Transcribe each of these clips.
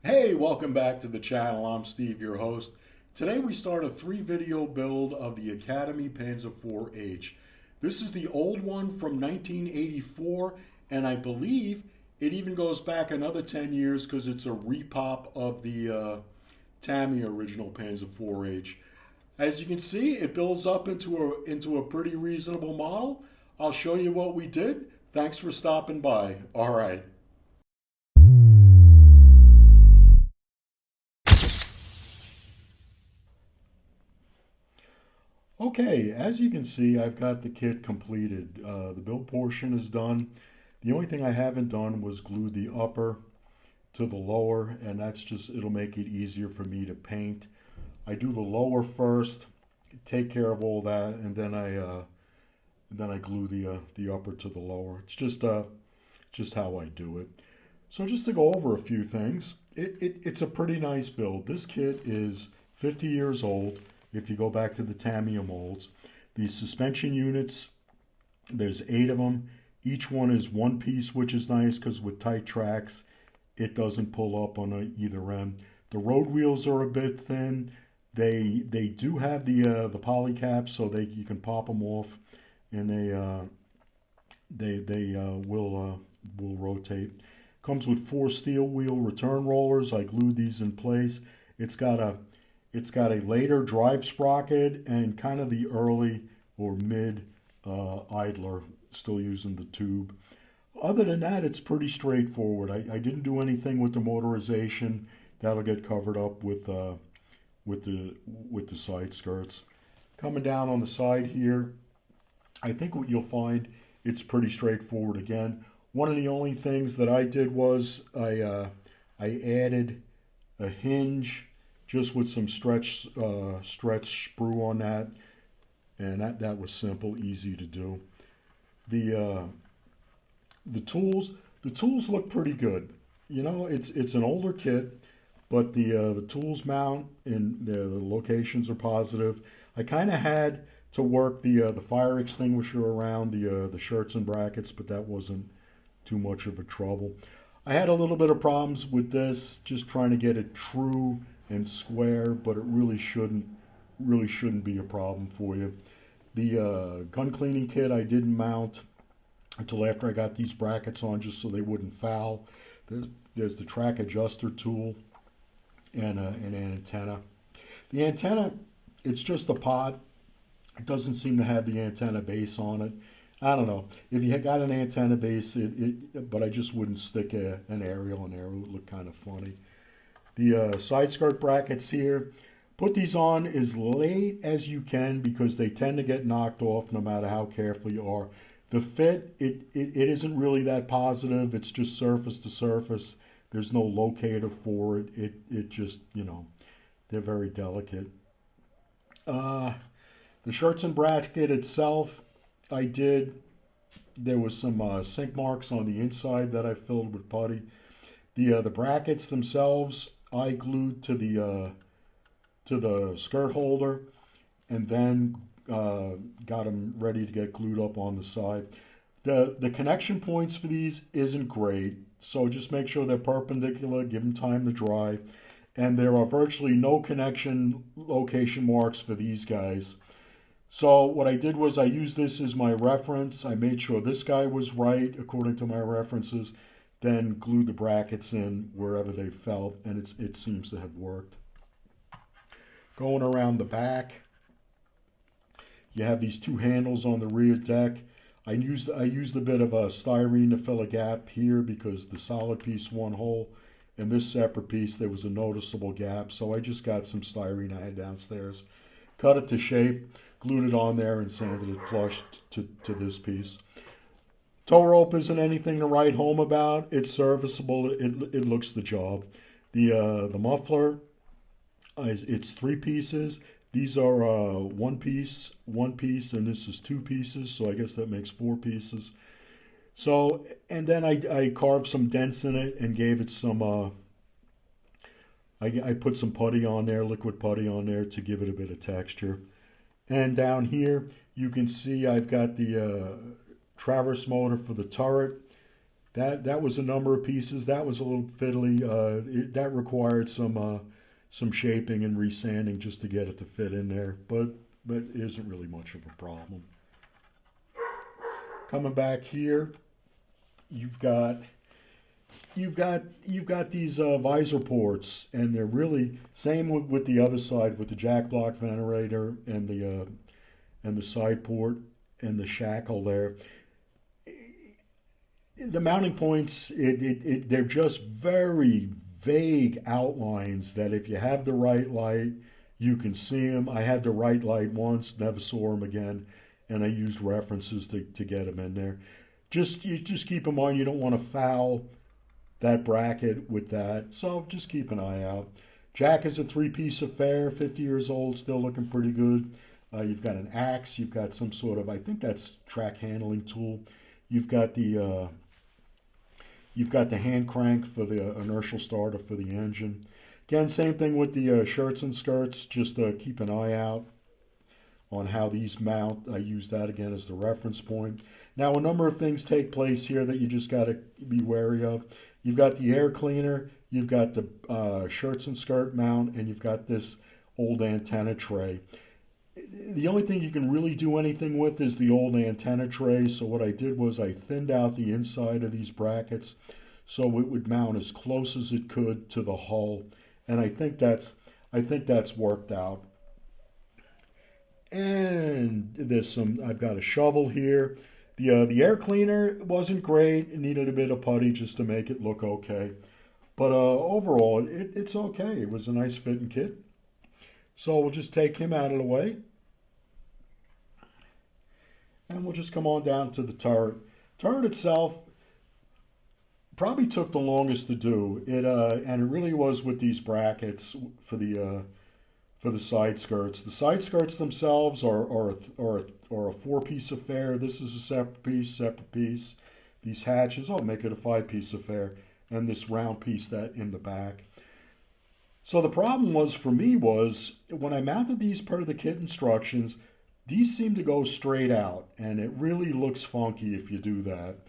Hey, welcome back to the channel. I'm Steve, your host. Today we start a 3-video build of the Academy Panzer IV H. This is the old one from 1984, and I believe it even goes back another 10 years because it's a repop of the Tamiya original Panzer IV H. As you can see, it builds up into a pretty reasonable model. I'll show you what we did. Thanks for stopping by. All right. Okay, as you can see, I've got the kit completed. The build portion is done. The only thing I haven't done was glue the upper to the lower, and it'll make it easier for me to paint. I do the lower first, take care of all that, and then I glue the upper to the lower. It's just how I do it. So just to go over a few things, it's a pretty nice build. This kit is 50 years old. If you go back to the Tamiya molds, the suspension units, there's 8 of them. Each one is one piece, which is nice because with tight tracks, it doesn't pull up on either end. The road wheels are a bit thin. They do have the poly caps, so you can pop them off, and they will rotate. Comes with 4 steel wheel return rollers. I glued these in place. It's got a later drive sprocket and kind of the early or mid idler, still using the tube. Other than that, it's pretty straightforward. I didn't do anything with the motorization. That'll get covered up with the side skirts. Coming down on the side here, I think what you'll find, it's pretty straightforward again. One of the only things that I did was I added a hinge just with some stretch sprue on that, and that was simple, easy to do. The tools look pretty good. You know, it's an older kit, but the tools mount and the locations are positive. I kind of had to work the fire extinguisher around the shirts and brackets, but that wasn't too much of a trouble. I had a little bit of problems with this, just trying to get it true and square, but it really shouldn't be a problem for you. The gun cleaning kit I didn't mount until after I got these brackets on, just so they wouldn't foul. There's the track adjuster tool and an antenna. The antenna, it's just a pod. It doesn't seem to have the antenna base on it. I don't know. If you had got an antenna base, but I just wouldn't stick an aerial in there. It would look kind of funny. The side skirt brackets here, put these on as late as you can because they tend to get knocked off no matter how careful you are. The fit, it isn't really that positive. It's just surface to surface. There's no locator for it. It just, you know, they're very delicate. The shirts and bracket itself, there was some sink marks on the inside that I filled with putty. The brackets themselves, I glued to the skirt holder, and then got them ready to get glued up on the side. The connection points for these isn't great, so just make sure they're perpendicular, give them time to dry, and there are virtually no connection location marks for these guys. So what I did was I used this as my reference. I made sure this guy was right according to my references, then glued the brackets in wherever they felt, and it seems to have worked. Going around the back, you have these 2 handles on the rear deck. I used a bit of a styrene to fill a gap here because the solid piece one hole, and this separate piece there was a noticeable gap, so I just got some styrene I had downstairs, cut it to shape, glued it on there, and sanded it flush to this piece. Tow rope isn't anything to write home about. It's serviceable. It looks the job. The muffler, it's 3 pieces. These are one piece, and this is 2 pieces. So I guess that makes 4 pieces. So, and then I carved some dents in it and gave it some. I put some putty on there, liquid putty on there to give it a bit of texture. And down here, you can see I've got the traverse motor for the turret. That was a number of pieces. That was a little fiddly. That required some shaping and resanding just to get it to fit in there, but it isn't really much of a problem. Coming back here, you've got these visor ports, and they're really same with the other side with the jack block ventilator and the side port and the shackle there. The mounting points, they're just very vague outlines that if you have the right light, you can see them. I had the right light once, never saw them again, and I used references to get them in there. Just keep in mind you don't want to foul that bracket with that, so just keep an eye out. Jack is a 3-piece affair, 50 years old, still looking pretty good. You've got an axe, you've got some sort of, I think that's track handling tool. You've got the hand crank for the inertial starter for the engine. Again, same thing with the shirts and skirts. Just keep an eye out on how these mount. I use that again as the reference point. Now, a number of things take place here that you just got to be wary of. You've got the air cleaner, you've got the shirts and skirt mount, and you've got this old antenna tray. The only thing you can really do anything with is the old antenna tray. So what I did was I thinned out the inside of these brackets so it would mount as close as it could to the hull, and I think that's worked out. And I've got a shovel here. The air cleaner wasn't great. It needed a bit of putty just to make it look okay, but overall it's okay. It was a nice fitting kit. So we'll just take him out of the way. And we'll just come on down to the turret. Turret itself probably took the longest to do. And it really was with these brackets for the side skirts. The side skirts themselves are a 4-piece affair. This is a separate piece. These hatches, I'll make it a 5-piece affair. And this round piece that in the back. So the problem was for me was when I mounted these per the kit instructions, these seem to go straight out, and it really looks funky if you do that.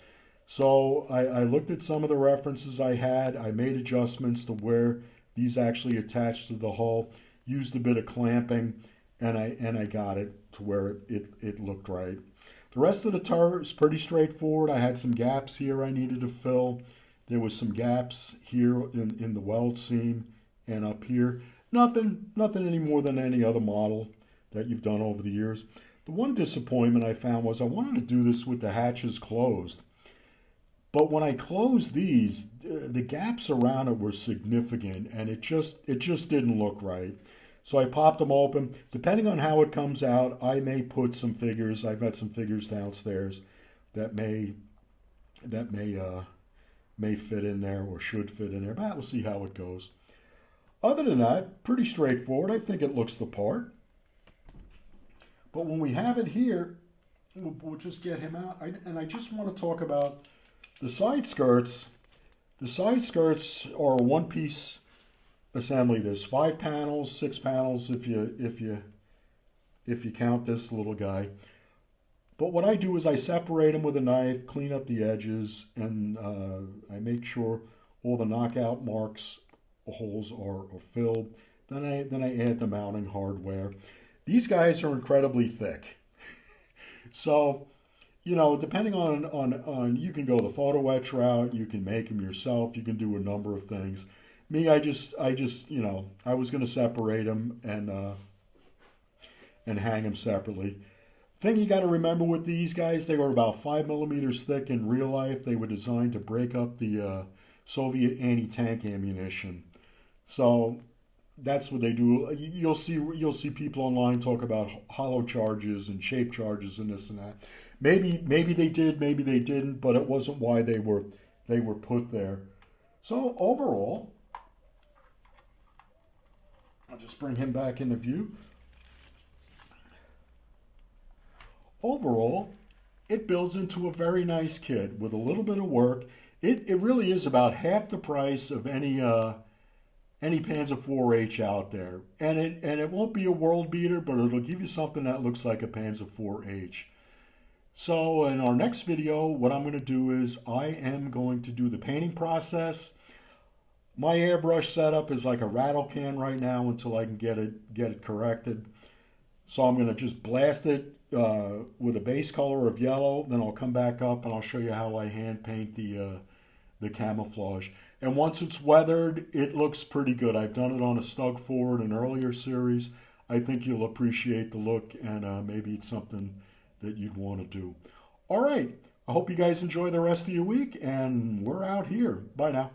So I looked at some of the references I had. I made adjustments to where these actually attach to the hull, used a bit of clamping, and I got it to where it looked right. The rest of the turret is pretty straightforward. I had some gaps here I needed to fill. There was some gaps here in the weld seam and up here. Nothing any more than any other model that you've done over the years. The one disappointment I found was I wanted to do this with the hatches closed. But when I closed these, the gaps around it were significant, and it just didn't look right. So I popped them open. Depending on how it comes out, I may put some figures. I've got some figures downstairs that may fit in there or should fit in there, but we'll see how it goes. Other than that, pretty straightforward. I think it looks the part. But when we have it here, we'll just get him out. And I just want to talk about the side skirts. The side skirts are a 1-piece assembly. There's 5 panels, 6 panels if you count this little guy. But what I do is I separate them with a knife, clean up the edges, and I make sure all the knockout marks holes are filled. Then I add the mounting hardware. These guys are incredibly thick. So, you know, depending on you can go the photo etch route, you can make them yourself, you can do a number of things. Me, I just you know, I was going to separate them and hang them separately. Thing you got to remember with these guys, they were about 5 millimeters thick in real life. They were designed to break up the Soviet anti-tank ammunition. So that's what they do. You'll see people online talk about hollow charges and shape charges and this and that. Maybe they did, maybe they didn't, but it wasn't why they were put there. So overall, I'll just bring him back into view. Overall, it builds into a very nice kit with a little bit of work. It really is about half the price of any Panzer IV H out there, and it won't be a world beater, but it'll give you something that looks like a Panzer IV H. So in our next video, what I'm going to do is I am going to do the painting process. My airbrush setup is like a rattle can right now until I can get it corrected. So I'm going to just blast it with a base color of yellow. Then I'll come back up and I'll show you how I hand paint the camouflage. And once it's weathered, it looks pretty good. I've done it on a Stug Ford, an earlier series. I think you'll appreciate the look, and maybe it's something that you'd want to do. All right. I hope you guys enjoy the rest of your week, and we're out here. Bye now.